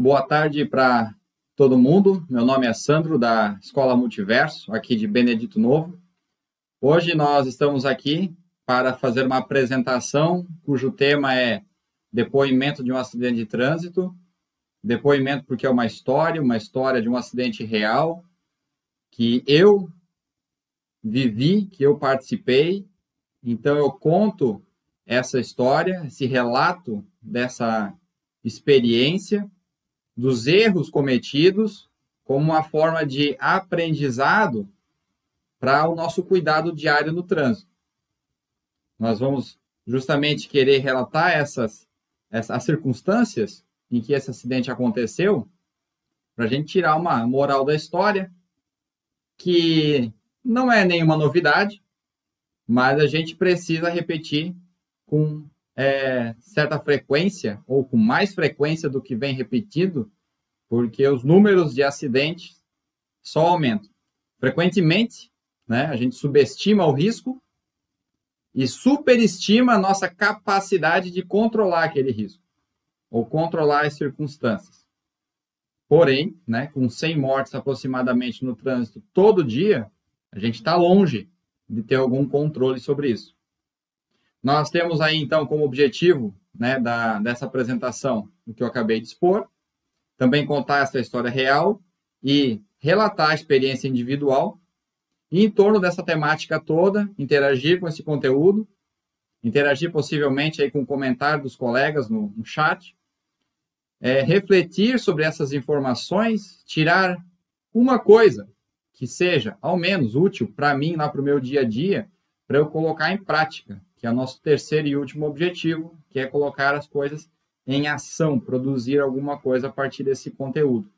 Boa tarde para todo mundo. Meu nome é Sandro, da Escola Multiverso, aqui de Benedito Novo. Hoje nós estamos aqui para fazer uma apresentação cujo tema é depoimento de um acidente de trânsito. Depoimento porque é uma história de um acidente real que eu vivi, que eu participei. Então eu conto essa história, esse relato dessa experiência, dos erros cometidos, como uma forma de aprendizado para o nosso cuidado diário no trânsito. Nós vamos justamente querer relatar as circunstâncias em que esse acidente aconteceu, para a gente tirar uma moral da história, que não é nenhuma novidade, mas a gente precisa repetir com certa frequência, ou com mais frequência do que vem repetido, porque os números de acidentes só aumentam. Frequentemente, né, a gente subestima o risco e superestima a nossa capacidade de controlar aquele risco, ou controlar as circunstâncias. Porém, né, com 100 mortes aproximadamente no trânsito todo dia, a gente está longe de ter algum controle sobre isso. Nós temos aí, então, como objetivo, né, dessa apresentação, o que eu acabei de expor, também contar essa história real e relatar a experiência individual, e em torno dessa temática toda, interagir com esse conteúdo, interagir possivelmente aí com o comentário dos colegas no chat, refletir sobre essas informações, tirar uma coisa que seja, ao menos, útil para mim, lá para o meu dia a dia, para eu colocar em prática, que é o nosso terceiro e último objetivo, que é colocar as coisas em ação, produzir alguma coisa a partir desse conteúdo.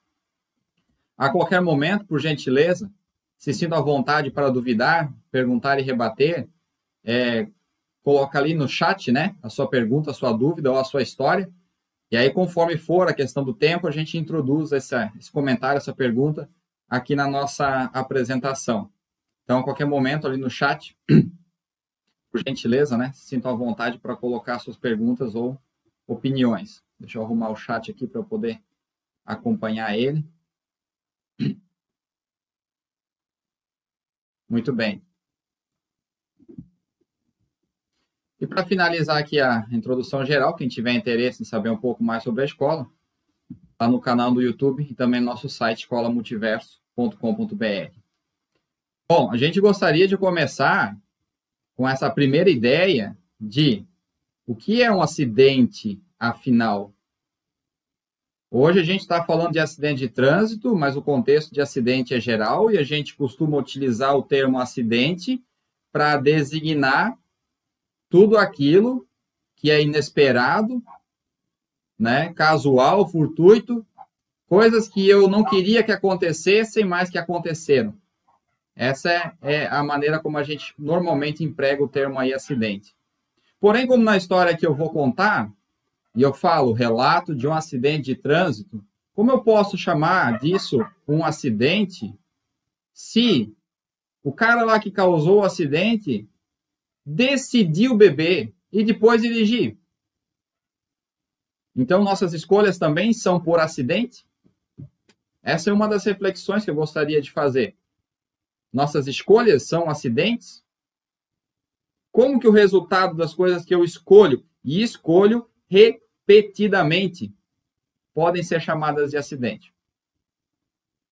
A qualquer momento, por gentileza, se sinta à vontade para duvidar, perguntar e rebater, coloca ali no chat, né, a sua pergunta, a sua dúvida ou a sua história, e aí, conforme for a questão do tempo, a gente introduz esse comentário, essa pergunta, aqui na nossa apresentação. Então, a qualquer momento, ali no chat, por gentileza, né, se sintam à vontade para colocar suas perguntas ou opiniões. Deixa eu arrumar o chat aqui para eu poder acompanhar ele. Muito bem. E para finalizar aqui a introdução geral, quem tiver interesse em saber um pouco mais sobre a escola, está no canal do YouTube e também no nosso site escolamultiverso.com.br. Bom, a gente gostaria de começar com essa primeira ideia de o que é um acidente, afinal. Hoje a gente está falando de acidente de trânsito, mas o contexto de acidente é geral e a gente costuma utilizar o termo acidente para designar tudo aquilo que é inesperado, né, casual, fortuito, coisas que eu não queria que acontecessem, mas que aconteceram. Essa é a maneira como a gente normalmente emprega o termo aí acidente. Porém, como na história que eu vou contar, e eu falo relato de um acidente de trânsito, como eu posso chamar disso um acidente se o cara lá que causou o acidente decidiu beber e depois dirigir? Então, nossas escolhas também são por acidente? Essa é uma das reflexões que eu gostaria de fazer. Nossas escolhas são acidentes? Como que o resultado das coisas que eu escolho, e escolho repetidamente, podem ser chamadas de acidente?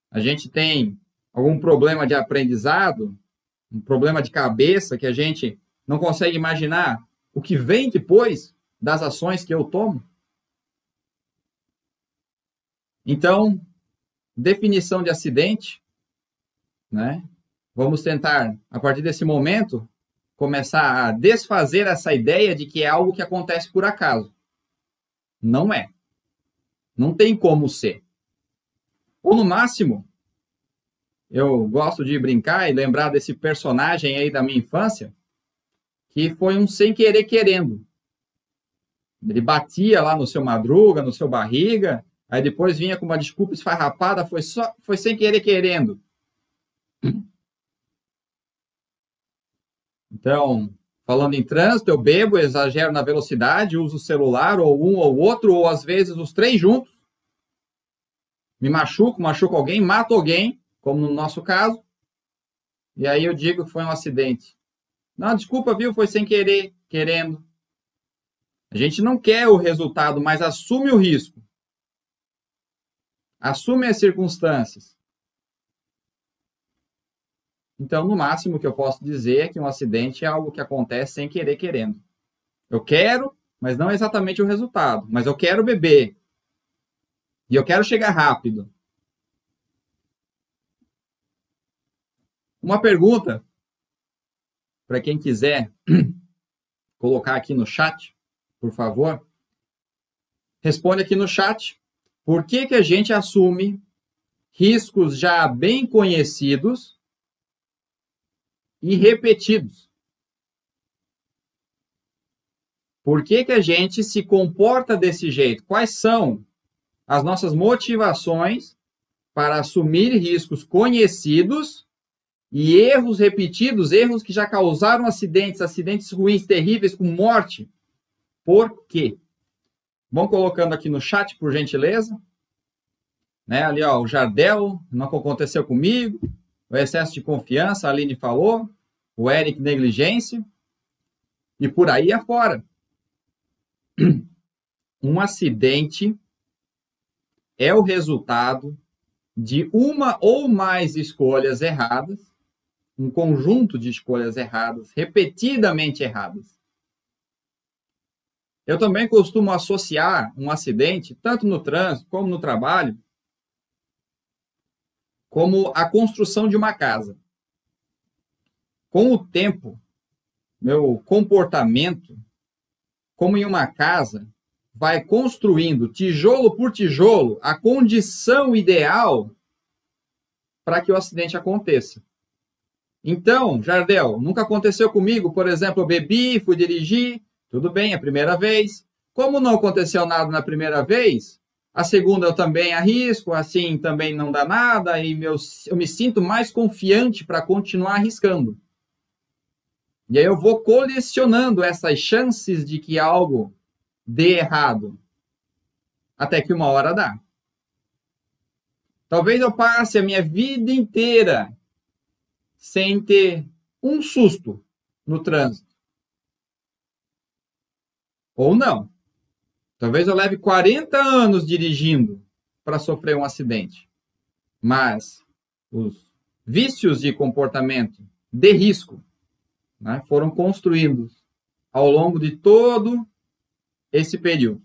A gente tem algum problema de aprendizado, um problema de cabeça que a gente não consegue imaginar o que vem depois das ações que eu tomo? Então, definição de acidente, né? Vamos tentar, a partir desse momento, começar a desfazer essa ideia de que é algo que acontece por acaso. Não é. Não tem como ser. Ou, no máximo, eu gosto de brincar e lembrar desse personagem aí da minha infância, que foi um sem querer querendo. Ele batia lá no seu Madruga, no seu Barriga, aí depois vinha com uma desculpa esfarrapada, foi sem querer querendo. Então, falando em trânsito, eu bebo, exagero na velocidade, uso o celular, ou um ou outro, ou às vezes os três juntos, me machuco alguém, mato alguém, como no nosso caso, e aí eu digo que foi um acidente. Não, desculpa, viu? Foi sem querer, querendo. A gente não quer o resultado, mas assume o risco. Assume as circunstâncias. Então, no máximo, o que eu posso dizer é que um acidente é algo que acontece sem querer, querendo. Eu quero, mas não exatamente o resultado. Mas eu quero beber. E eu quero chegar rápido. Uma pergunta, para quem quiser colocar aqui no chat, por favor. Responde aqui no chat. Por que a gente assume riscos já bem conhecidos e repetidos? Por que a gente se comporta desse jeito? Quais são as nossas motivações para assumir riscos conhecidos e erros repetidos, erros que já causaram acidentes, acidentes ruins, terríveis, com morte? Por quê? Vão colocando aqui no chat, por gentileza. Né? Ali, ó, o Jardel, não aconteceu comigo. O excesso de confiança, a Aline falou. O Eric, negligência. E por aí afora. Um acidente é o resultado de uma ou mais escolhas erradas, um conjunto de escolhas erradas, repetidamente erradas. Eu também costumo associar um acidente, tanto no trânsito como no trabalho, como a construção de uma casa. Com o tempo, meu comportamento, como em uma casa, vai construindo tijolo por tijolo a condição ideal para que o acidente aconteça. Então, Jardel, nunca aconteceu comigo, por exemplo, eu bebi, fui dirigir, tudo bem, a primeira vez. Como não aconteceu nada na primeira vez, a segunda eu também arrisco, assim também não dá nada, e eu me sinto mais confiante para continuar arriscando. E aí eu vou colecionando essas chances de que algo dê errado, até que uma hora dá. Talvez eu passe a minha vida inteira sem ter um susto no trânsito. Ou não. Talvez eu leve 40 anos dirigindo para sofrer um acidente. Mas os vícios de comportamento de risco, né, foram construídos ao longo de todo esse período.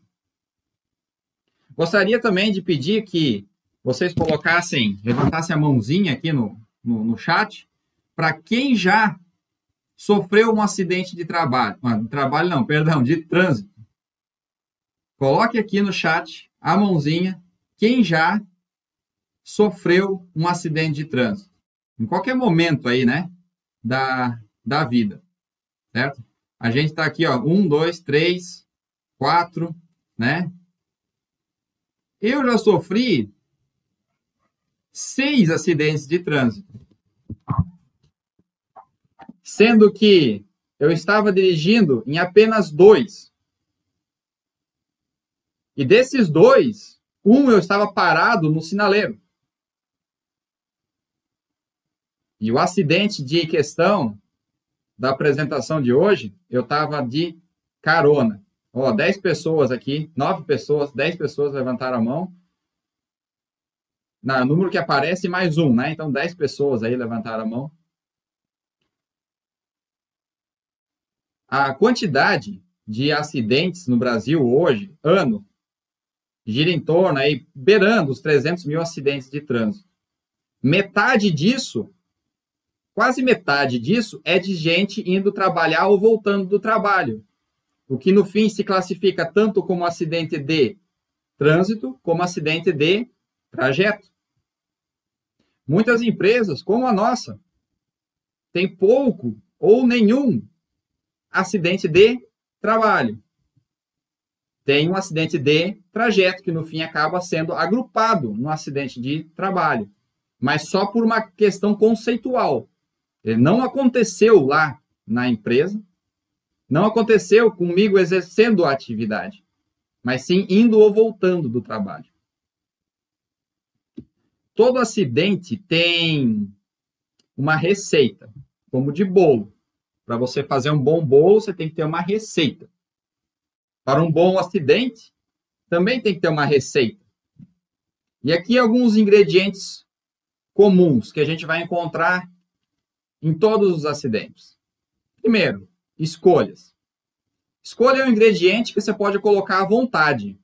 Gostaria também de pedir que vocês levantassem a mãozinha aqui no chat, para quem já sofreu um acidente de trabalho. De trânsito. Coloque aqui no chat a mãozinha, quem já sofreu um acidente de trânsito. Em qualquer momento aí, né, da vida, certo? A gente está aqui, ó, 1, 2, 3, 4, né? Eu já sofri 6 acidentes de trânsito. Sendo que eu estava dirigindo em apenas 2. E desses 2, um eu estava parado no sinaleiro. E o acidente de questão da apresentação de hoje, eu estava de carona. Ó, 10 pessoas aqui, 9 pessoas, 10 pessoas levantaram a mão. No número que aparece, mais um, né? Então, 10 pessoas aí levantaram a mão. A quantidade de acidentes no Brasil hoje, ano, gira em torno, aí, beirando os 300 mil acidentes de trânsito. Metade disso, quase metade disso, é de gente indo trabalhar ou voltando do trabalho. O que, no fim, se classifica tanto como acidente de trânsito, como acidente de trajeto. Muitas empresas, como a nossa, têm pouco ou nenhum acidente de trabalho. Tem um acidente de trajeto, que no fim acaba sendo agrupado no acidente de trabalho, mas só por uma questão conceitual. Ele não aconteceu lá na empresa, não aconteceu comigo exercendo a atividade, mas sim indo ou voltando do trabalho. todo acidente tem uma receita, como de bolo. Para você fazer um bom bolo, você tem que ter uma receita. Para um bom acidente, também tem que ter uma receita. E aqui alguns ingredientes comuns que a gente vai encontrar em todos os acidentes. Primeiro, escolhas. Escolha é um ingrediente que você pode colocar à vontade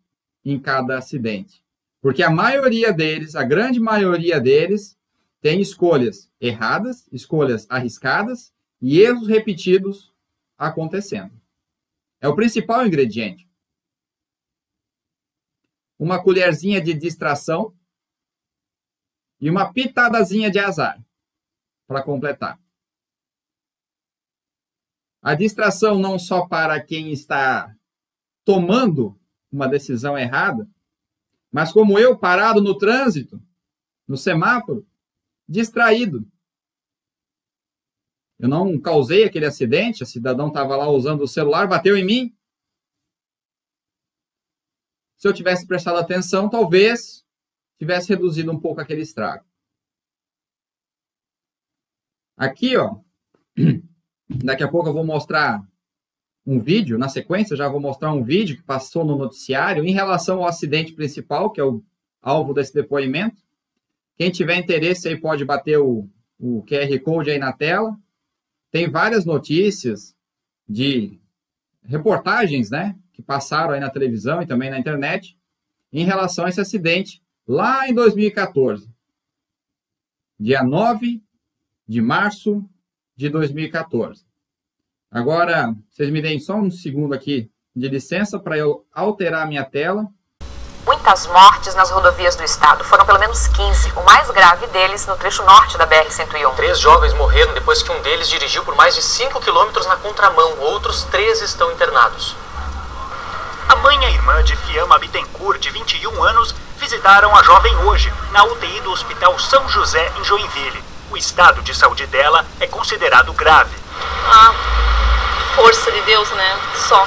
em cada acidente. Porque a maioria deles, a grande maioria deles, tem escolhas erradas, escolhas arriscadas e erros repetidos acontecendo. É o principal ingrediente. Uma colherzinha de distração e uma pitadazinha de azar para completar. A distração não só para quem está tomando uma decisão errada, mas como eu, parado no trânsito, no semáforo, distraído. Eu não causei aquele acidente, o cidadão estava lá usando o celular, bateu em mim. Se eu tivesse prestado atenção, talvez tivesse reduzido um pouco aquele estrago. Aqui, ó, daqui a pouco eu vou mostrar um vídeo, na sequência já vou mostrar um vídeo que passou no noticiário em relação ao acidente principal, que é o alvo desse depoimento. Quem tiver interesse aí pode bater o QR Code aí na tela. Tem várias notícias de reportagens, né, que passaram aí na televisão e também na internet em relação a esse acidente lá em 2014. Dia 9 de março de 2014. Agora, vocês me deem só um segundo aqui de licença para eu alterar a minha tela. Muitas mortes nas rodovias do estado, foram pelo menos 15, o mais grave deles no trecho norte da BR-101. 3 jovens morreram depois que um deles dirigiu por mais de 5 quilômetros na contramão, outros 3 estão internados. A mãe e a irmã de Fiamma Bittencourt, de 21 anos, visitaram a jovem hoje, na UTI do Hospital São José, em Joinville. O estado de saúde dela é considerado grave. Força de Deus, né? Só.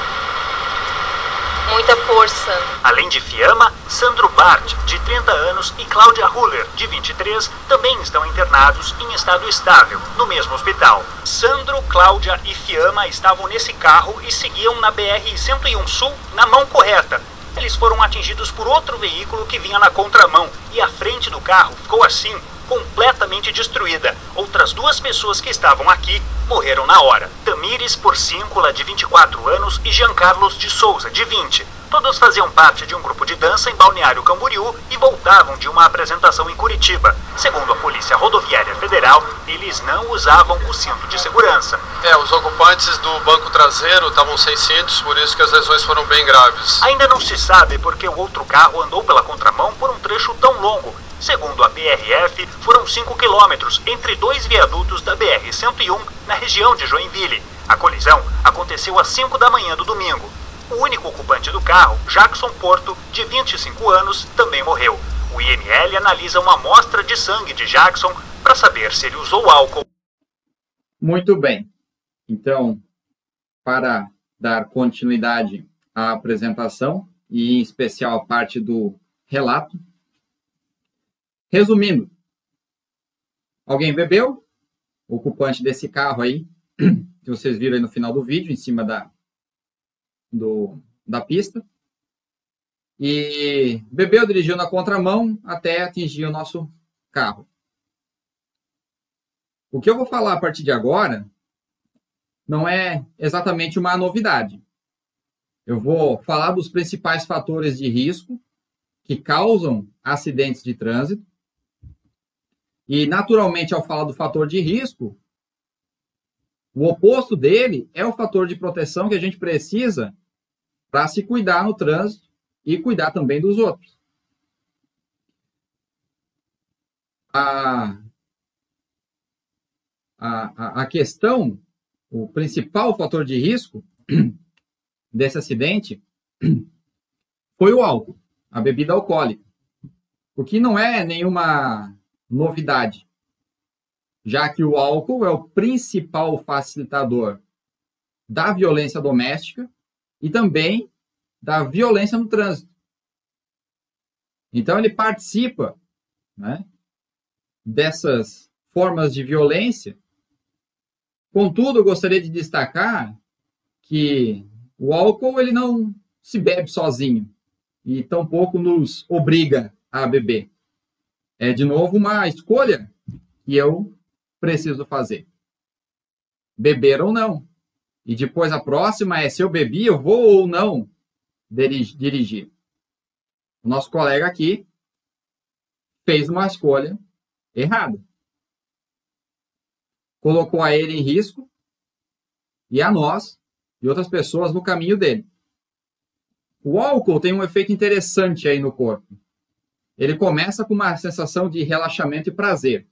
Muita força. Além de Fiamma, Sandro Bart, de 30 anos, e Cláudia Huller, de 23, também estão internados em estado estável, no mesmo hospital. Sandro, Cláudia e Fiamma estavam nesse carro e seguiam na BR-101 Sul na mão correta. Eles foram atingidos por outro veículo que vinha na contramão e a frente do carro ficou assim, completamente destruída. Outras 2 pessoas que estavam aqui morreram na hora. Tamires Porcíncula, de 24 anos, e Jean Carlos de Souza, de 20. Todos faziam parte de um grupo de dança em Balneário Camboriú e voltavam de uma apresentação em Curitiba. Segundo a Polícia Rodoviária Federal, eles não usavam o cinto de segurança. Os ocupantes do banco traseiro estavam sem cintos, por isso que as lesões foram bem graves. Ainda não se sabe porque o outro carro andou pela contramão por um trecho tão longo. Segundo a PRF, foram 5 quilômetros entre 2 viadutos da BR-101 na região de Joinville. A colisão aconteceu às 5 da manhã do domingo. O único ocupante do carro, Jackson Porto, de 25 anos, também morreu. O IML analisa uma amostra de sangue de Jackson para saber se ele usou álcool. Muito bem. Então, para dar continuidade à apresentação, e em especial a parte do relato, resumindo, alguém bebeu, o ocupante desse carro aí, que vocês viram aí no final do vídeo, em cima da pista, e bebeu, dirigiu na contramão até atingir o nosso carro. O que eu vou falar a partir de agora não é exatamente uma novidade. Eu vou falar dos principais fatores de risco que causam acidentes de trânsito. E, naturalmente, ao falar do fator de risco, o oposto dele é o fator de proteção que a gente precisa para se cuidar no trânsito e cuidar também dos outros. A questão, o principal fator de risco desse acidente foi o álcool, a bebida alcoólica, o que não é nenhuma novidade, já que o álcool é o principal facilitador da violência doméstica e também da violência no trânsito. Então, ele participa, né, dessas formas de violência. Contudo, eu gostaria de destacar que o álcool ele não se bebe sozinho e tampouco nos obriga a beber. É, de novo, uma escolha que eu preciso fazer. Beber ou não. E depois a próxima é se eu bebi, eu vou ou não dirigir. O nosso colega aqui fez uma escolha errada. Colocou a ele em risco e a nós e outras pessoas no caminho dele. O álcool tem um efeito interessante aí no corpo. Ele começa com uma sensação de relaxamento e prazer,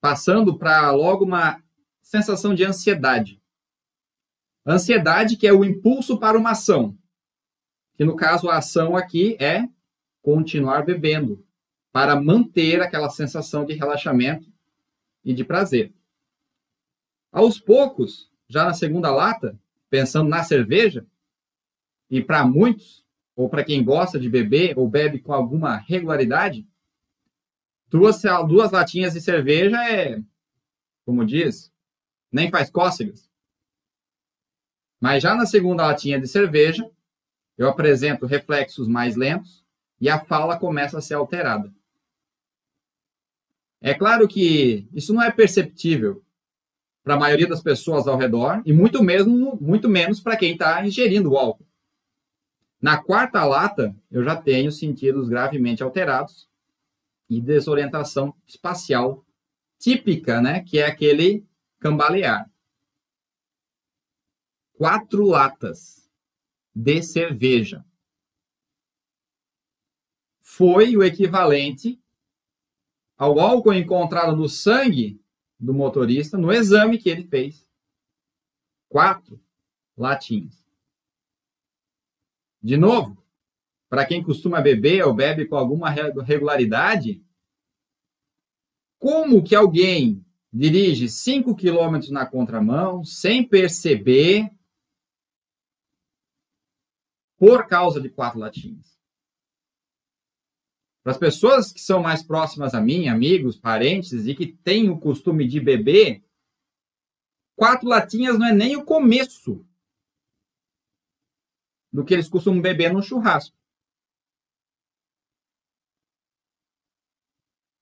passando para logo uma sensação de ansiedade. Ansiedade que é o impulso para uma ação, que no caso a ação aqui é continuar bebendo, para manter aquela sensação de relaxamento e de prazer. Aos poucos, já na segunda lata, pensando na cerveja, e para muitos, ou para quem gosta de beber ou bebe com alguma regularidade, duas latinhas de cerveja é, como diz, nem faz cócegas. Mas já na segunda latinha de cerveja, eu apresento reflexos mais lentos e a fala começa a ser alterada. É claro que isso não é perceptível para a maioria das pessoas ao redor e muito menos para quem está ingerindo o álcool. Na quarta lata, eu já tenho sentidos gravemente alterados e desorientação espacial típica, né, que é aquele cambalear. 4 latas de cerveja foi o equivalente ao álcool encontrado no sangue do motorista no exame que ele fez. 4 latinhas. De novo, para quem costuma beber ou bebe com alguma regularidade, como que alguém dirige 5 km na contramão sem perceber por causa de 4 latinhas? Para as pessoas que são mais próximas a mim, amigos, parentes, e que têm o costume de beber, 4 latinhas não é nem o começo do que eles costumam beber no churrasco.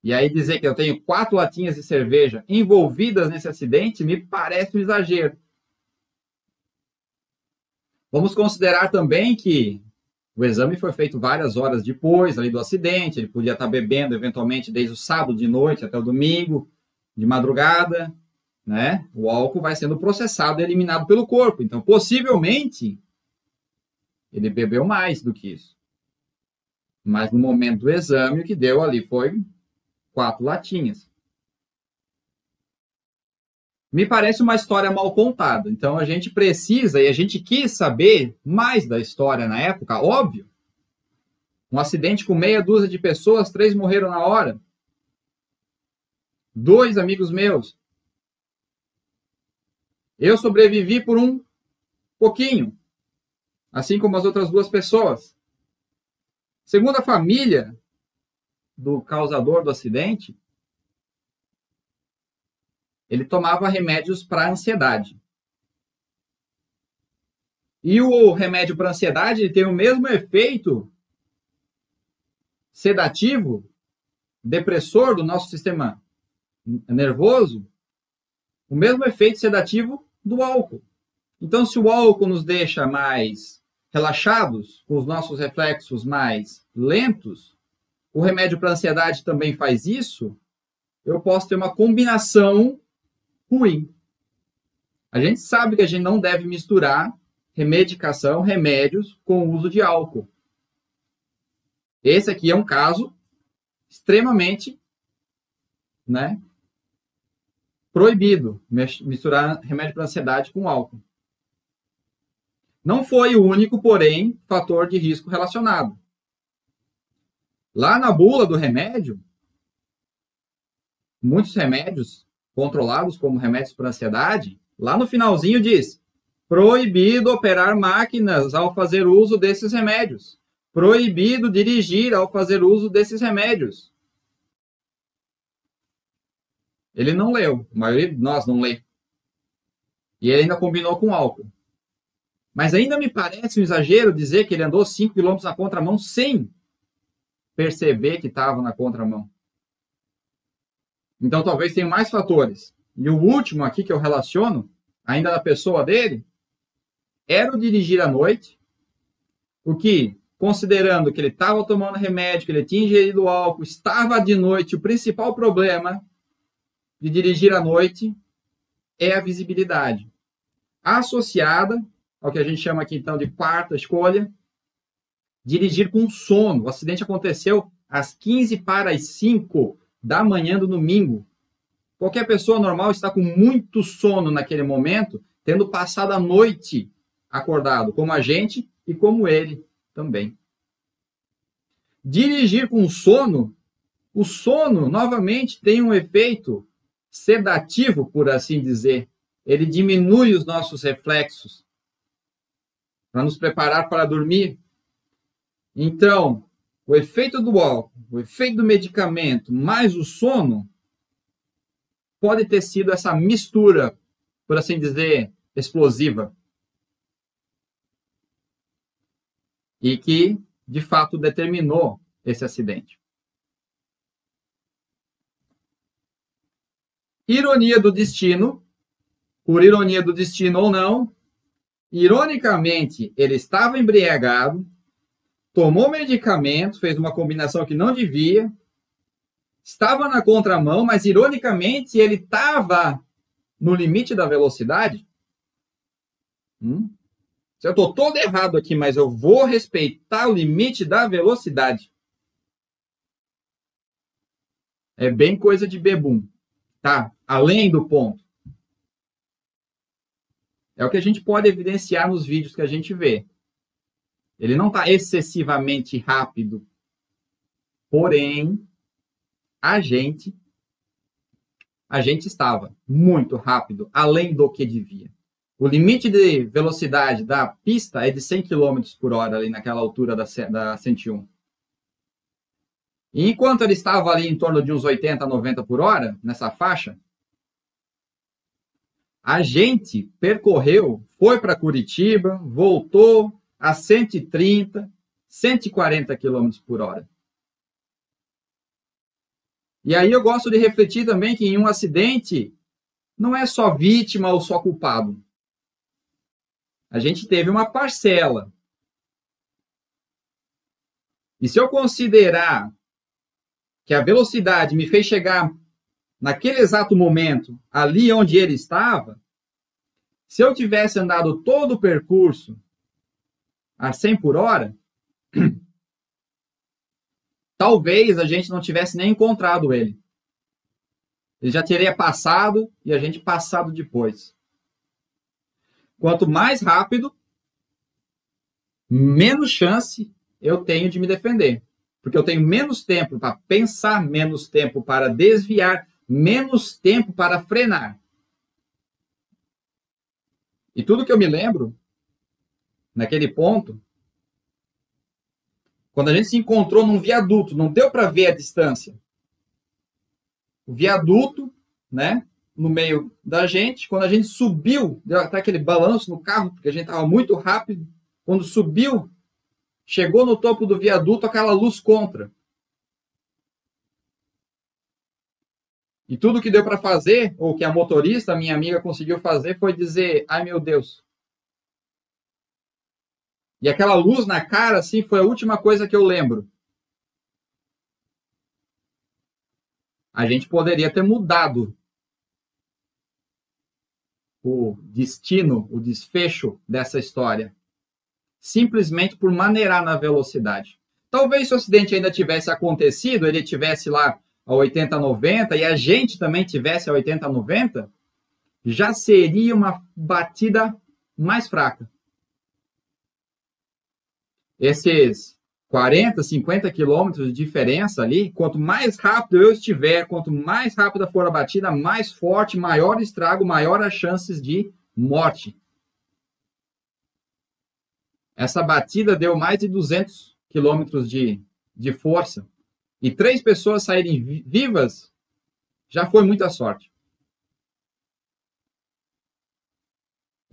E aí dizer que eu tenho 4 latinhas de cerveja envolvidas nesse acidente me parece um exagero. Vamos considerar também que o exame foi feito várias horas depois ali do acidente, ele podia estar bebendo eventualmente desde o sábado de noite até o domingo, de madrugada, né? O álcool vai sendo processado e eliminado pelo corpo. Então, possivelmente, ele bebeu mais do que isso. Mas no momento do exame, o que deu ali foi 4 latinhas. Me parece uma história mal contada. Então, a gente precisa, e a gente quis saber mais da história na época, óbvio. Um acidente com meia dúzia de pessoas, 3 morreram na hora. 2 amigos meus. Eu sobrevivi por um pouquinho, assim como as outras 2 pessoas. Segundo a família do causador do acidente, ele tomava remédios para ansiedade. E o remédio para ansiedade ele tem o mesmo efeito sedativo, depressor do nosso sistema nervoso, o mesmo efeito sedativo do álcool. Então, se o álcool nos deixa mais relaxados, com os nossos reflexos mais lentos, o remédio para ansiedade também faz isso, eu posso ter uma combinação ruim. A gente sabe que a gente não deve misturar remedicação, remédios com o uso de álcool. Esse aqui é um caso extremamente, né, proibido, misturar remédio para ansiedade com álcool. Não foi o único, porém, fator de risco relacionado. Lá na bula do remédio, muitos remédios controlados como remédios para ansiedade, lá no finalzinho diz: proibido operar máquinas ao fazer uso desses remédios. Proibido dirigir ao fazer uso desses remédios. Ele não leu, a maioria de nós não lê. E ele ainda combinou com álcool. Mas ainda me parece um exagero dizer que ele andou 5 km na contramão sem perceber que estava na contramão. Então talvez tenha mais fatores. E o último aqui que eu relaciono, ainda na pessoa dele, era o dirigir à noite, o que, considerando que ele estava tomando remédio, que ele tinha ingerido álcool, estava de noite, o principal problema de dirigir à noite é a visibilidade. Associada ao que a gente chama aqui então de quarta escolha, dirigir com sono. O acidente aconteceu às 15:45 da manhã do domingo. Qualquer pessoa normal está com muito sono naquele momento, tendo passado a noite acordado, como a gente e como ele também. Dirigir com sono, o sono, novamente, tem um efeito sedativo, por assim dizer. Ele diminui os nossos reflexos para nos preparar para dormir. Então, o efeito do álcool, o efeito do medicamento, mais o sono, pode ter sido essa mistura, por assim dizer, explosiva. E que, de fato, determinou esse acidente. Ironia do destino, por ironia do destino ou não, ironicamente, ele estava embriagado, tomou medicamento, fez uma combinação que não devia, estava na contramão, mas ironicamente ele estava no limite da velocidade. Eu estou todo errado aqui, mas eu vou respeitar o limite da velocidade. É bem coisa de bebum, tá? Além do ponto. É o que a gente pode evidenciar nos vídeos que a gente vê. Ele não está excessivamente rápido. Porém, a gente estava muito rápido, além do que devia. O limite de velocidade da pista é de 100 km por hora ali naquela altura da 101. E enquanto ele estava ali em torno de uns 80, 90 por hora, nessa faixa, a gente percorreu, foi para Curitiba, voltou a 130, 140 km por hora. E aí eu gosto de refletir também que em um acidente não é só vítima ou só culpado. A gente teve uma parcela. E se eu considerar que a velocidade me fez chegar naquele exato momento, ali onde ele estava, se eu tivesse andado todo o percurso a 100 por hora, talvez a gente não tivesse nem encontrado ele. Ele já teria passado e a gente passado depois. Quanto mais rápido, menos chance eu tenho de me defender. Porque eu tenho menos tempo para pensar, menos tempo para desviar, menos tempo para frenar. E tudo que eu me lembro, naquele ponto, quando a gente se encontrou num viaduto, não deu para ver a distância. O viaduto, né, no meio da gente, quando a gente subiu, deu até aquele balanço no carro, porque a gente estava muito rápido, quando subiu, chegou no topo do viaduto, aquela luz contra. E tudo que deu para fazer, ou que a motorista, a minha amiga, conseguiu fazer, foi dizer, ai meu Deus. E aquela luz na cara, assim, foi a última coisa que eu lembro. A gente poderia ter mudado o destino, o desfecho dessa história. Simplesmente por maneirar na velocidade. Talvez se o acidente ainda tivesse acontecido, ele tivesse lá a 80, 90 e a gente também tivesse a 80, 90, já seria uma batida mais fraca. Esses 40, 50 quilômetros de diferença ali, quanto mais rápido eu estiver, quanto mais rápida for a batida, mais forte, maior o estrago, maior as chances de morte. Essa batida deu mais de 200 quilômetros de força. E 3 pessoas saírem vivas, já foi muita sorte.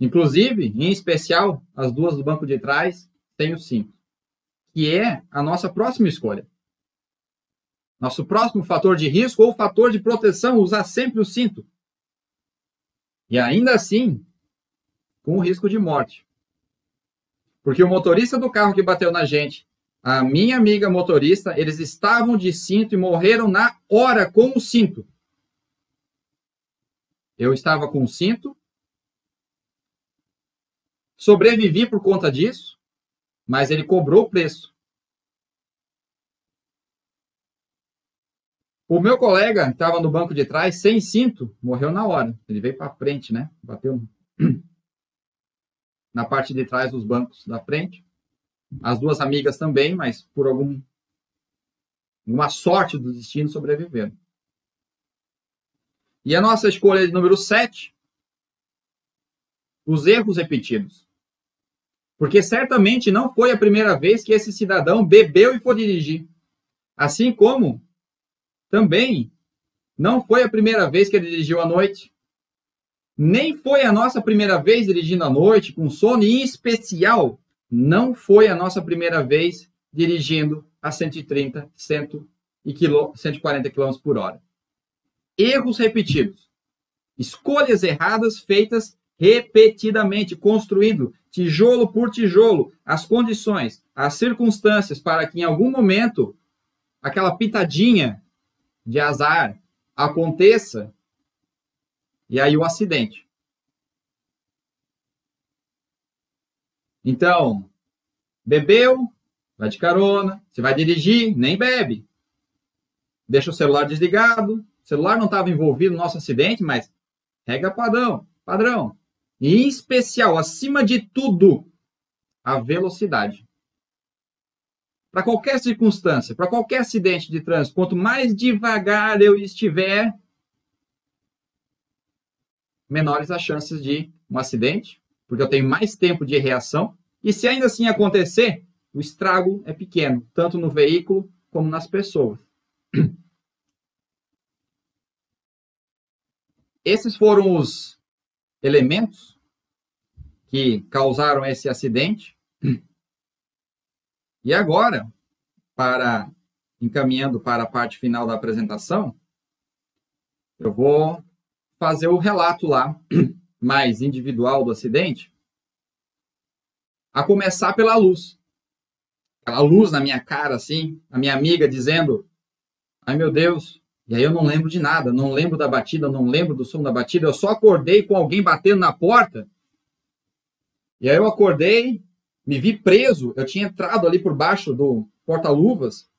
Inclusive, em especial, as duas do banco de trás têm o cinto, que é a nossa próxima escolha. Nosso próximo fator de risco ou fator de proteção, usar sempre o cinto. E ainda assim, com o risco de morte. Porque o motorista do carro que bateu na gente, a minha amiga motorista, eles estavam de cinto e morreram na hora com o cinto. Eu estava com o cinto, sobrevivi por conta disso, mas ele cobrou o preço. O meu colega, que estava no banco de trás, sem cinto, morreu na hora. Ele veio para frente, né? Bateu na parte de trás dos bancos da frente. As duas amigas também, mas por alguma sorte do destino sobreviveram. E a nossa escolha de número 7, os erros repetidos. Porque certamente não foi a primeira vez que esse cidadão bebeu e foi dirigir. Assim como também não foi a primeira vez que ele dirigiu à noite. Nem foi a nossa primeira vez dirigindo à noite, com sono, e em especial, não foi a nossa primeira vez dirigindo a 130, 140 km por hora. Erros repetidos. Escolhas erradas feitas repetidamente, construindo tijolo por tijolo as condições, as circunstâncias para que em algum momento aquela pitadinha de azar aconteça e aí o acidente. Então, bebeu, vai de carona, você vai dirigir, nem bebe. Deixa o celular desligado, o celular não estava envolvido no nosso acidente, mas regra padrão. E em especial, acima de tudo, a velocidade. Para qualquer circunstância, para qualquer acidente de trânsito, quanto mais devagar eu estiver, menores as chances de um acidente, porque eu tenho mais tempo de reação. E se ainda assim acontecer, o estrago é pequeno, tanto no veículo como nas pessoas. Esses foram os elementos que causaram esse acidente. E agora, encaminhando para a parte final da apresentação, eu vou fazer o relato lá, mais individual do acidente, a começar pela luz. Aquela luz na minha cara, assim, a minha amiga dizendo, ai meu Deus, e aí eu não lembro de nada, não lembro da batida, não lembro do som da batida, eu só acordei com alguém batendo na porta, e aí eu acordei, me vi preso, eu tinha entrado ali por baixo do porta-luvas,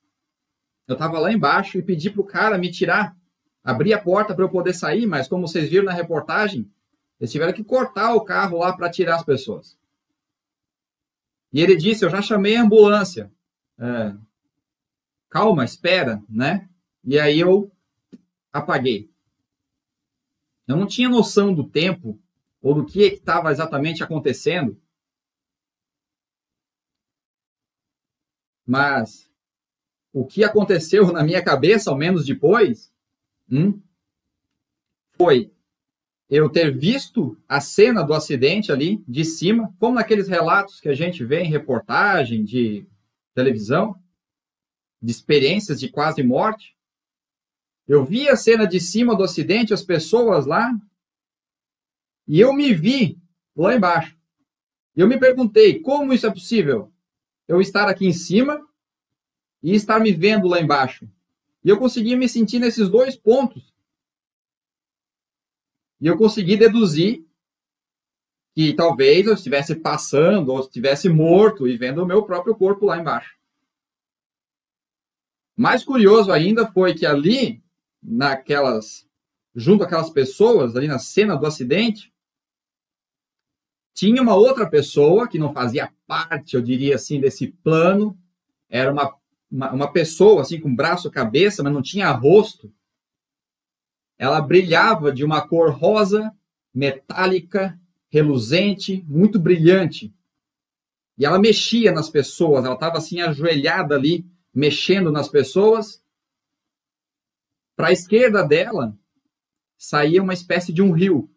eu estava lá embaixo e pedi para o cara me tirar, abrir a porta para eu poder sair, mas como vocês viram na reportagem, eles tiveram que cortar o carro lá para tirar as pessoas. E ele disse, eu já chamei a ambulância. Calma, espera, né? E aí eu apaguei. Eu não tinha noção do tempo ou do que estava exatamente acontecendo. Mas o que aconteceu na minha cabeça, ao menos depois, foi eu ter visto a cena do acidente ali de cima, como naqueles relatos que a gente vê em reportagem de televisão, de experiências de quase morte. Eu vi a cena de cima do acidente, as pessoas lá, e eu me vi lá embaixo. E eu me perguntei, como isso é possível? Eu estar aqui em cima e estar me vendo lá embaixo. E eu consegui me sentir nesses dois pontos. E eu consegui deduzir que talvez eu estivesse passando ou estivesse morto e vendo o meu próprio corpo lá embaixo. Mais curioso ainda foi que ali, junto àquelas pessoas, ali na cena do acidente, tinha uma outra pessoa que não fazia parte, eu diria assim, desse plano. Era uma pessoa assim com braço, cabeça, mas não tinha rosto. Ela brilhava de uma cor rosa, metálica, reluzente, muito brilhante. E ela mexia nas pessoas, ela estava assim ajoelhada ali, mexendo nas pessoas. Para a esquerda dela, saía uma espécie de um rio.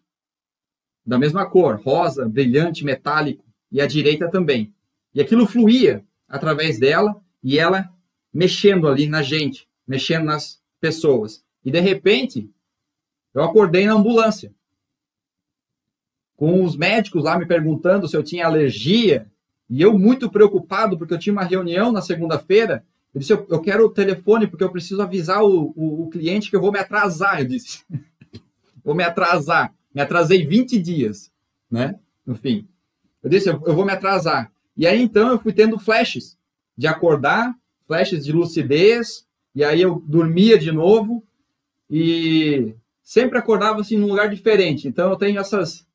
da mesma cor, rosa, brilhante, metálico, e a direita também. E aquilo fluía através dela e ela mexendo ali na gente, mexendo nas pessoas. E de repente, eu acordei na ambulância, com os médicos lá me perguntando se eu tinha alergia, e eu muito preocupado, porque eu tinha uma reunião na segunda-feira. Eu disse, eu quero o telefone, porque eu preciso avisar o cliente que eu vou me atrasar, eu disse. Vou me atrasar. Me atrasei 20 dias, né? No fim. Eu disse, eu vou me atrasar. E aí, então, eu fui tendo flashes de acordar, flashes de lucidez, e aí eu dormia de novo, e sempre acordava, assim, num lugar diferente. Então, eu tenho essa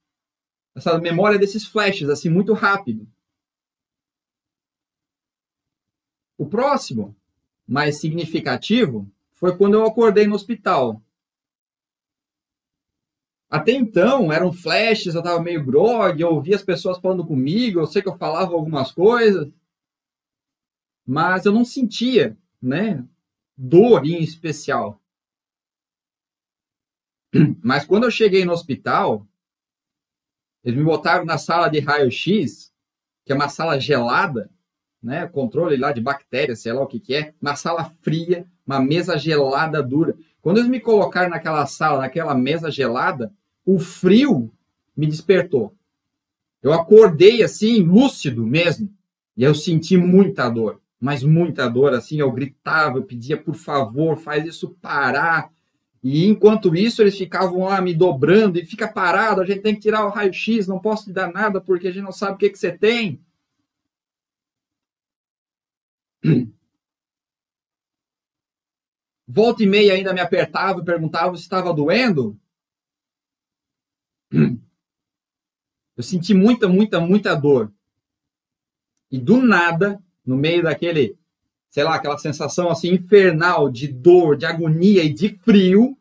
memória desses flashes, assim, muito rápido. O próximo, mais significativo, foi quando eu acordei no hospital. Até então, eram flashes, eu estava meio grogue, eu ouvia as pessoas falando comigo, eu sei que eu falava algumas coisas, mas eu não sentia, né, dor em especial. Mas quando eu cheguei no hospital, eles me botaram na sala de raio-x, que é uma sala gelada, né, controle lá de bactérias, sei lá o que é, uma sala fria, uma mesa gelada, dura. Quando eles me colocaram naquela sala, naquela mesa gelada, o frio me despertou. Eu acordei assim, lúcido mesmo, e eu senti muita dor, mas muita dor, assim, eu gritava, eu pedia, por favor, faz isso parar. E enquanto isso, eles ficavam lá me dobrando, e fica parado, a gente tem que tirar o raio-x, não posso te dar nada, porque a gente não sabe o que você tem. Volta e meia ainda me apertava e perguntava se estava doendo. Eu senti muita dor. E do nada, no meio daquele, sei lá, aquela sensação assim infernal de dor, de agonia e de frio,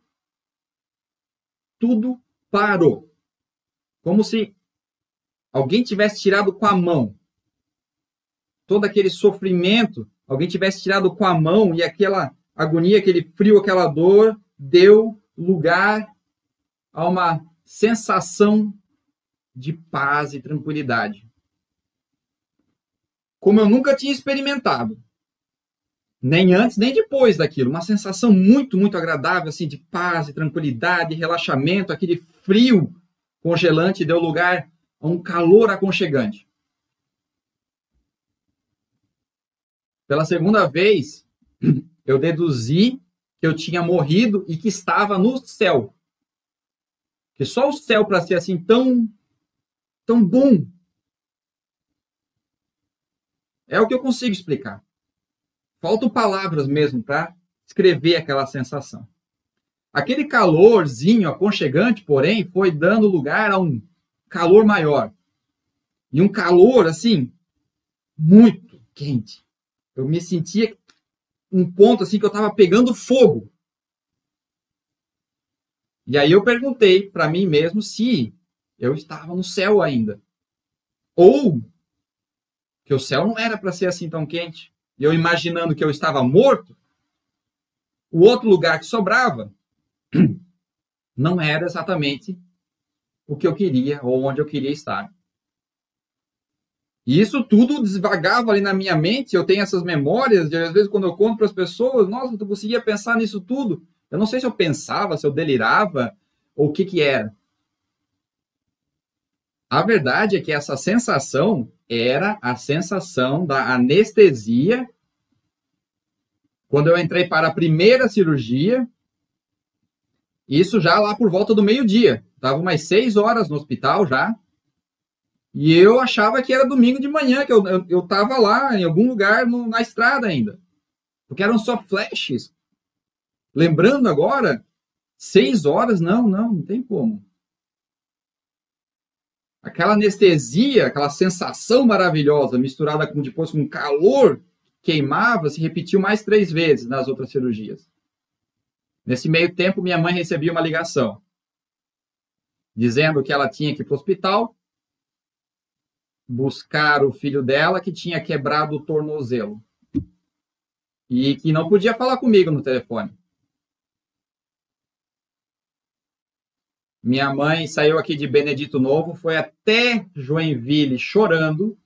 tudo parou. Como se alguém tivesse tirado com a mão. Todo aquele sofrimento, alguém tivesse tirado com a mão, e aquela agonia, aquele frio, aquela dor, deu lugar a uma sensação de paz e tranquilidade. Como eu nunca tinha experimentado. Nem antes, nem depois daquilo. Uma sensação muito agradável, assim, de paz e tranquilidade, relaxamento. Aquele frio congelante deu lugar a um calor aconchegante. Pela segunda vez, eu deduzi que eu tinha morrido e que estava no céu. Que só o céu para ser assim tão bom. É o que eu consigo explicar. Faltam palavras mesmo para descrever aquela sensação. Aquele calorzinho aconchegante, porém, foi dando lugar a um calor maior. E um calor, assim, muito quente. Eu me sentia um ponto assim que eu estava pegando fogo. E aí eu perguntei para mim mesmo se eu estava no céu ainda. Ou que o céu não era para ser assim tão quente. E eu imaginando que eu estava morto, o outro lugar que sobrava não era exatamente o que eu queria ou onde eu queria estar. E isso tudo desvagava ali na minha mente. Eu tenho essas memórias de, às vezes, quando eu conto para as pessoas, nossa, eu conseguia pensar nisso tudo. Eu não sei se eu pensava, se eu delirava, ou o que era. A verdade é que essa sensação era a sensação da anestesia quando eu entrei para a primeira cirurgia. Isso já lá por volta do meio-dia. Estava umas 6 horas no hospital já. E eu achava que era domingo de manhã, que eu estava lá em algum lugar na estrada ainda. Porque eram só flashes. Lembrando agora, 6 horas, não tem como. Aquela anestesia, aquela sensação maravilhosa, misturada com depois com calor, queimava, se repetiu mais 3 vezes nas outras cirurgias. Nesse meio tempo, minha mãe recebia uma ligação, dizendo que ela tinha que ir para o hospital, buscar o filho dela que tinha quebrado o tornozelo e que não podia falar comigo no telefone. Minha mãe saiu aqui de Benedito Novo, foi até Joinville chorando,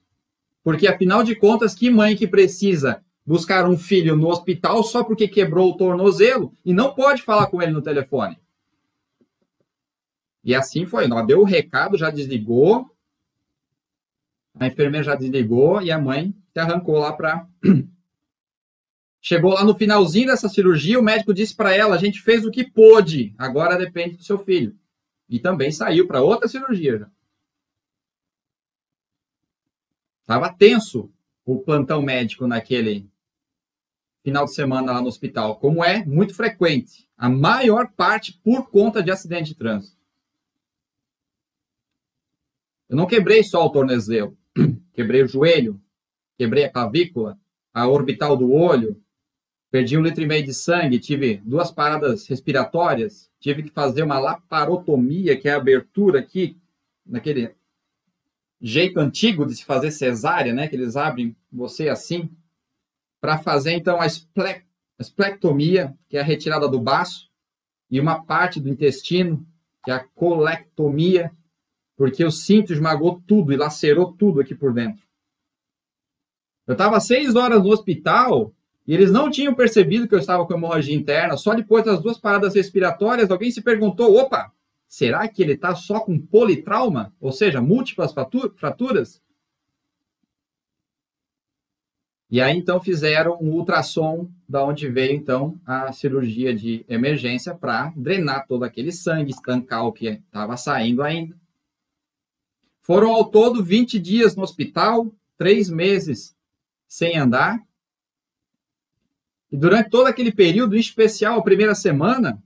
porque, afinal de contas, que mãe que precisa buscar um filho no hospital só porque quebrou o tornozelo e não pode falar com ele no telefone? E assim foi. Ela deu o recado, já desligou, a enfermeira já desligou e a mãe se arrancou lá para... Chegou lá no finalzinho dessa cirurgia, o médico disse para ela, a gente fez o que pôde, agora depende do seu filho. E também saiu para outra cirurgia já. Estava tenso o plantão médico naquele final de semana lá no hospital, como é muito frequente. A maior parte por conta de acidente de trânsito. Eu não quebrei só o tornozelo, quebrei o joelho, quebrei a clavícula, a orbital do olho, perdi 1,5 litro de sangue, tive 2 paradas respiratórias, tive que fazer uma laparotomia, que é a abertura aqui, naquele jeito antigo de se fazer cesárea, né? Que eles abrem você assim, para fazer então a esplectomia, que é a retirada do baço, e uma parte do intestino, que é a colectomia, porque o cinto esmagou tudo e lacerou tudo aqui por dentro. Eu estava 6 horas no hospital e eles não tinham percebido que eu estava com hemorragia interna. Só depois das 2 paradas respiratórias, alguém se perguntou, opa, será que ele está só com politrauma? Ou seja, múltiplas fraturas? E aí, então, fizeram um ultrassom, da onde veio, então, a cirurgia de emergência para drenar todo aquele sangue, estancar o que estava saindo ainda. Foram, ao todo, 20 dias no hospital, 3 meses sem andar. E durante todo aquele período, em especial a primeira semana,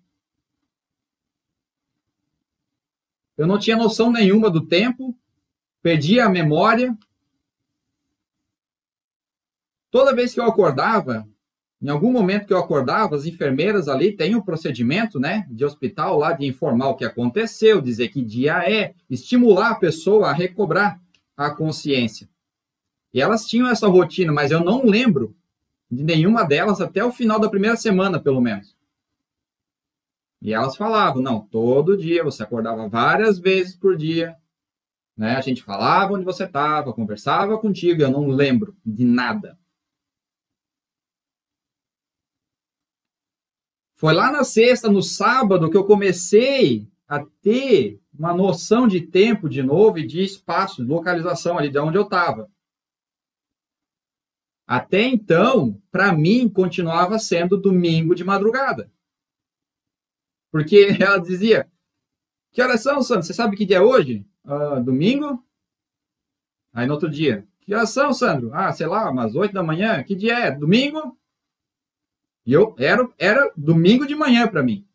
eu não tinha noção nenhuma do tempo, perdia a memória. Toda vez que eu acordava, em algum momento que eu acordava, as enfermeiras ali têm um procedimento, né, de hospital lá, de informar o que aconteceu, dizer que dia é, estimular a pessoa a recobrar a consciência. E elas tinham essa rotina, mas eu não lembro de nenhuma delas até o final da primeira semana, pelo menos. E elas falavam, não, todo dia, você acordava várias vezes por dia, né? A gente falava onde você estava, conversava contigo, eu não lembro de nada. Foi lá na sexta, no sábado, que eu comecei a ter uma noção de tempo de novo e de espaço, de localização ali de onde eu estava. Até então, para mim, continuava sendo domingo de madrugada. Porque ela dizia, que horas são, Sandro? Você sabe que dia é hoje? Domingo? Aí no outro dia, que horas são, Sandro? Sei lá, umas 8 da manhã. Que dia é? Domingo? E era domingo de manhã para mim.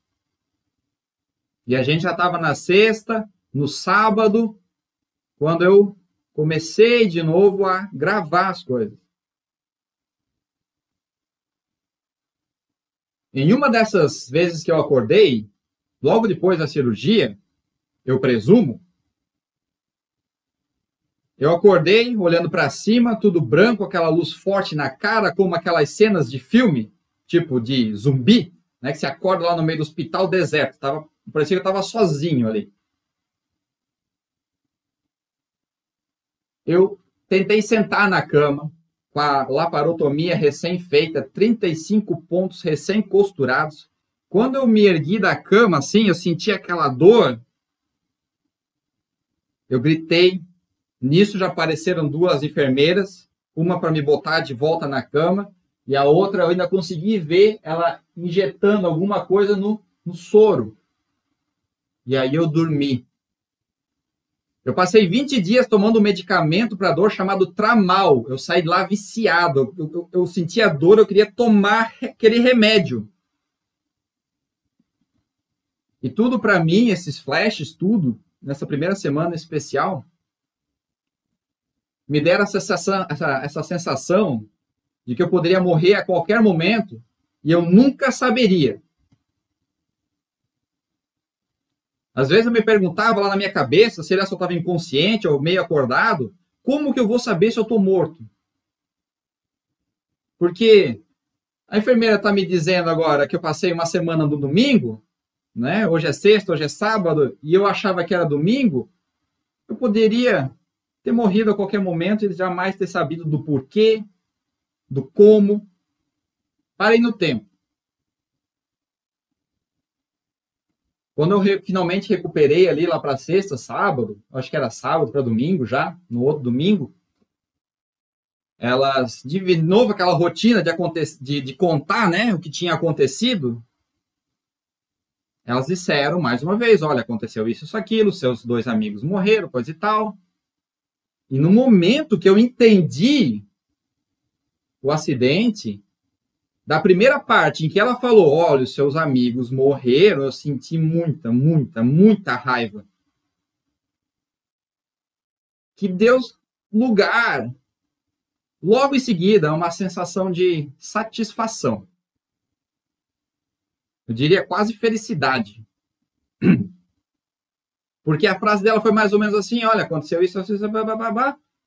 E a gente já estava na sexta, no sábado, quando eu comecei de novo a gravar as coisas. Em uma dessas vezes que eu acordei, logo depois da cirurgia, eu presumo, eu acordei olhando para cima, tudo branco, aquela luz forte na cara, como aquelas cenas de filme, tipo de zumbi, né, que você acorda lá no meio do hospital deserto. Parecia que eu estava sozinho ali. Eu tentei sentar na cama, com a laparotomia recém-feita, 35 pontos recém-costurados. Quando eu me ergui da cama, assim, eu senti aquela dor. Eu gritei. Nisso já apareceram 2 enfermeiras, uma para me botar de volta na cama, e a outra eu ainda consegui ver ela injetando alguma coisa no soro. E aí eu dormi. Eu passei 20 dias tomando um medicamento para dor chamado Tramal. Eu saí de lá viciado. Eu sentia dor, eu queria tomar aquele remédio. E tudo para mim, esses flashes, tudo, nessa primeira semana especial, me deram essa sensação de que eu poderia morrer a qualquer momento e eu nunca saberia. Às vezes eu me perguntava lá na minha cabeça, se eu estava inconsciente ou meio acordado, como que eu vou saber se eu estou morto? Porque a enfermeira está me dizendo agora que eu passei uma semana no domingo, né? Hoje é sexta, hoje é sábado, e eu achava que era domingo, eu poderia ter morrido a qualquer momento e jamais ter sabido do porquê, do como. Parei no tempo. Quando eu finalmente recuperei ali lá para sexta, sábado, acho que era sábado para domingo já, no outro domingo, elas, de novo aquela rotina de contar, né, o que tinha acontecido, elas disseram mais uma vez, olha, aconteceu isso, aquilo, seus 2 amigos morreram, coisa e tal. E no momento que eu entendi o acidente, da primeira parte em que ela falou, olha, os seus amigos morreram, eu senti muita raiva. Que deu lugar, logo em seguida, a uma sensação de satisfação. Eu diria quase felicidade. Porque a frase dela foi mais ou menos assim, olha, aconteceu isso,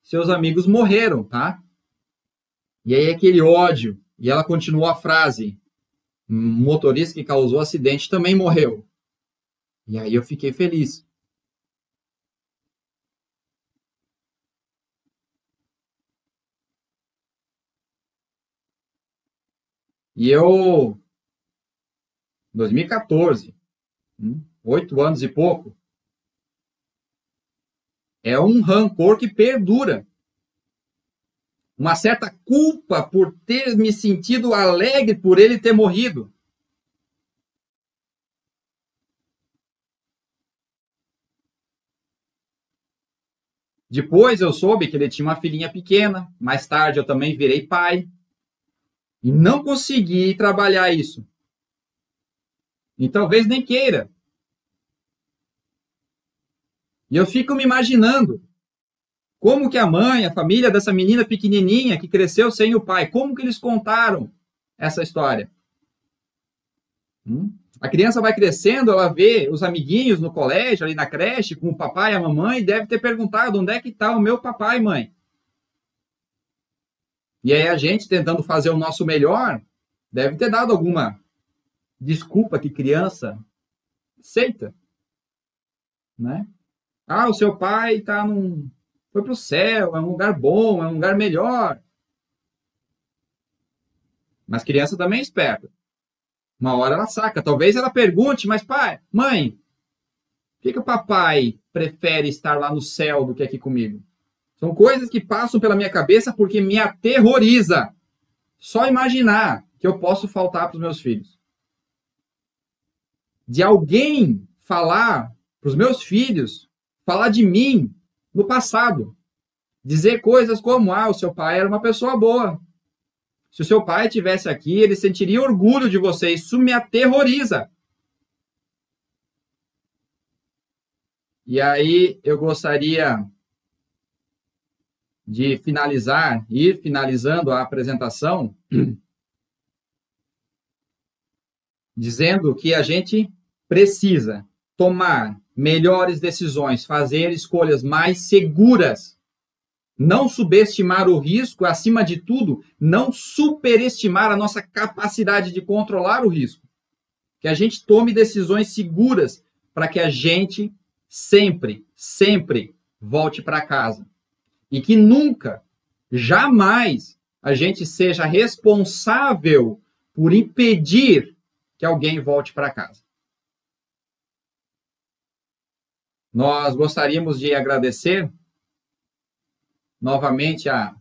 seus amigos morreram, tá? E aí aquele ódio, e ela continuou a frase, um motorista que causou o acidente também morreu. E aí eu fiquei feliz. E eu, 2014, 8 anos e pouco, é um rancor que perdura. Uma certa culpa por ter me sentido alegre por ele ter morrido. Depois eu soube que ele tinha uma filhinha pequena. Mais tarde eu também virei pai. E não consegui trabalhar isso. E talvez nem queira. E eu fico me imaginando como que a mãe, a família dessa menina pequenininha que cresceu sem o pai, como que eles contaram essa história? A criança vai crescendo, ela vê os amiguinhos no colégio, ali na creche, com o papai e a mamãe, e deve ter perguntado onde é que está o meu papai e mãe. E aí a gente, tentando fazer o nosso melhor, deve ter dado alguma desculpa que criança aceita, né? Ah, o seu pai foi para o céu, é um lugar bom, é um lugar melhor. Mas criança também é esperta. Uma hora ela saca. Talvez ela pergunte, mas pai, mãe, por que o papai prefere estar lá no céu do que aqui comigo? São coisas que passam pela minha cabeça porque me aterroriza. Só imaginar que eu posso faltar para os meus filhos. De alguém falar para os meus filhos, falar de mim no passado. Dizer coisas como, o seu pai era uma pessoa boa. Se o seu pai estivesse aqui, ele sentiria orgulho de você. Isso me aterroriza. E aí eu gostaria de ir finalizando a apresentação, dizendo que a gente precisa tomar melhores decisões, fazer escolhas mais seguras, não subestimar o risco, acima de tudo, não superestimar a nossa capacidade de controlar o risco. Que a gente tome decisões seguras para que a gente sempre volte para casa. E que nunca, jamais, a gente seja responsável por impedir que alguém volte para casa. Nós gostaríamos de agradecer novamente a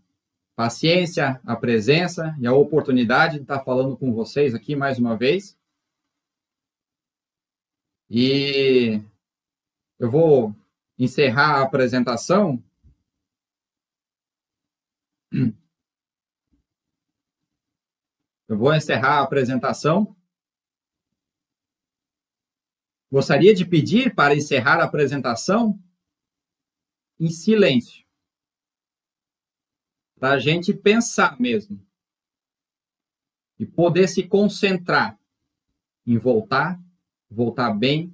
paciência, a presença e a oportunidade de estar falando com vocês aqui mais uma vez. E eu vou encerrar a apresentação Gostaria de pedir para encerrar a apresentação em silêncio. Para a gente pensar mesmo. E poder se concentrar em voltar bem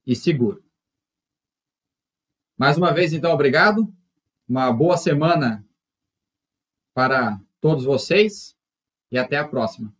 e seguro. Mais uma vez, então, obrigado. Uma boa semana para todos vocês e até a próxima.